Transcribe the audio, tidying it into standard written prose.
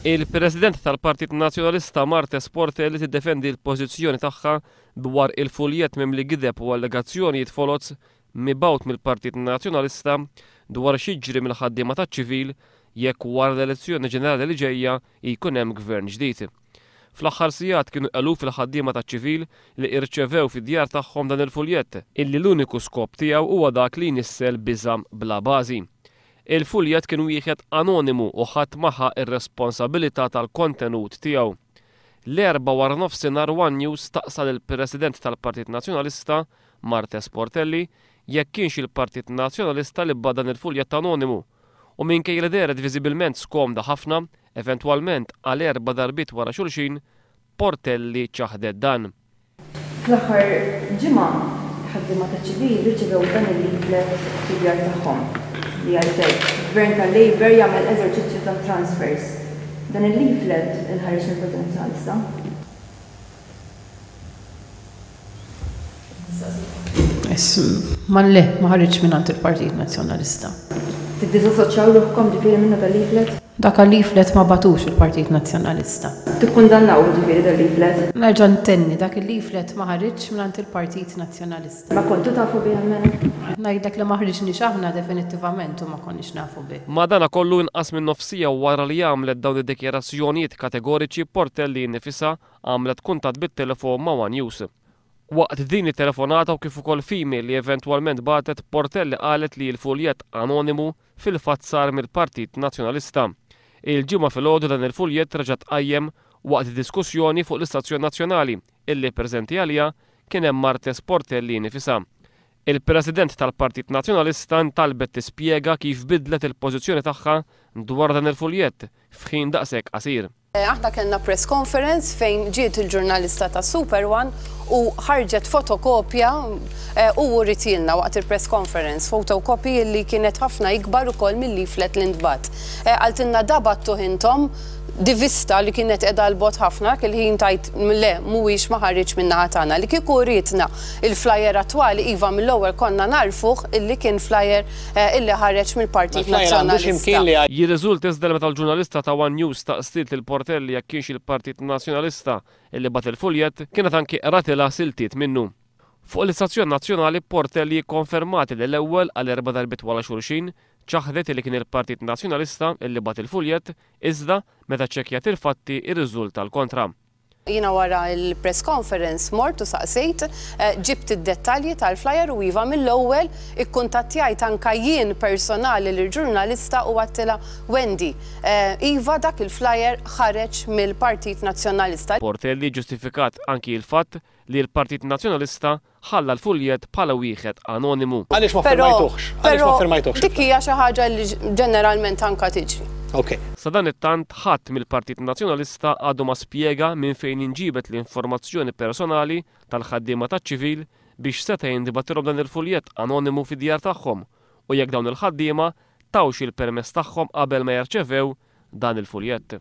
Il-President tal-Partit Nazzjonalista Marta Sportelli tiddefendi l-pożizzjoni tagħha dwar il-fuljet mimli gideb u allegazzjonijiet foloz mibgħut mill-Partit Nazzjonalista dwar xiġri mill-ħaddiema taċ-ċivil jekk wara l-elezzjoni ġenerali li ġejja jkun hemm gvern ġdid. Fl-aħħar sigħat kienu eluf il-ħaddiema taċ-ċivil li irċevew fid-djar tagħhom dan il-fuljet illi l-uniku skop tiegħu huwa dak li jnissel biża' bla bażi. Il-fuljet kien wieħed anonimu u ħadd magħha ir-responsabilità tal-kontenut tiegħu. L-erba' wara nofsinhar One News staqsal il-President tal-Partit Nazzjonalista Marta Sportelli jekk kienx il-Partit Nazzjonalista li bada dan il-fuljet anonimu u minkejja li deret viżibilment skomda ħafna, eventwalment għal erba' darbiet wara xulxin, Sportelli ċaħdet dan. Fl-aħħar ġimgħa ħaddiema taċ-ċivil riċevew dan il-leaflet fid-djar tagħhom li għajdej. Gvern tal-Labor jagħmel eżerċizzju ta' transfers. Dan il-leaflet inħareġ mill-Partit Nazzjonalista. Ma ħareġ mingħand il-Partit Nazzjonalista. Tiddisassoċjaw ruħkom ġifieri minnu tal-leaflet? Dak il-leaflet ma batux il-Partit Nazzjonalista. Tikkundannaw ġifieri dal-leaflet? Nerġa' ntenni dak il-leaflet ma ħareġ mingħand il-Partit Nazzjonalista. Ma kontu tafu bih hemmhekk? Ngħidlek li ma ħriġniex aħna definittivament u ma konniex nafu bih. Ma dana kollu inqas minn nofsija wara li għamlet dawn id-dikjarazzjonijiet kategoriċi Sportelli nifisha għamlet kuntatt bit-telefon ma' One News. Waqt din it-telefonata u kif ukoll female li eventwalment batet, Sportelli qalet li l-fuljet anonimu fil-fatt sar mill-Partit Nazzjonalista. Il-ġimgħa filgħodu dan il-fuljet reġa' tqajjem waqt diskussjoni fuq l-Istazzjon Nazzjonali illi preżenti għaliha kien hemm Marta Sportelli nifisha. Il-President tal-Partit Nazzjonalista ntalbet tispjega kif bidlet il-pożizzjoni tagħha dwar dan il-fuljet f'ħin daqshekk qasir. Aħna kellna press conference fejn ġiet il-ġurnalista ta' Super One u ħarġet fotokopja u writilna waqt il-press conference, fotokopji li kienet ħafna ikbar ukoll mill-leaflet li ntbagħat. Għaltilna dabattu intom divista li kienet qiegħda l-bot ħafna il-ħin tajt le mhuwiex ma ħarriġ min-naħa tagħna li kieku ritna il-flyer attwali iva mill-ewwel konna narfuh illi kien flyer illi ħareġ mill-Partit Nazzjonalista. Jirriżulta iżda meta l-ġurnalista ta' One News staqsiet il-Sportelli jekk kienx il-Partit Nazzjonalista illi bat il-fuljet kienet anki ratilha siltiet minnu. Fuq l-Istazzjon Nazzjonali Sportelli konfermati li l-ewwel għal erba' darbiet wara xulxin ċaħdet li kien il-Partit Nazzjonalista illi bat il-fuljet iżda meta ċċekkjat il-fatti irriżulta l-kontra. Jiena wara il-press conference mort u saqsejt, ġibt id-dettalji tal-flyer u iva mill-ewwel ikkuntattjajt anke jien personali lill-ġurnalista u għattila Wendy. Iva dak il-flyer ħareġ mill-Partit Nazzjonalista. Sportelli ġustifikat anki il-fatt li l-Partit Nazzjonalista ħalla l-fuljet bħala wieħed anonimu. Għaliex ma firmajtuhx? Għaliex ma firmajtuhx? Dik hija xi ħaġa li ġeneralment anke tiġri. Sa dan it-tant ħadd mill-Partit Nazzjonalista għadu ma spjega minn fejn inġibet l-informazzjoni personali tal-ħaddiema taċ-ċivil biex seta' jindibattilhom dan il-fuljet anonimu fid-djar tagħhom u jekk dawn il-ħaddiema tawx il-permess tagħhom qabel ma jerċevew dan il-fuljet.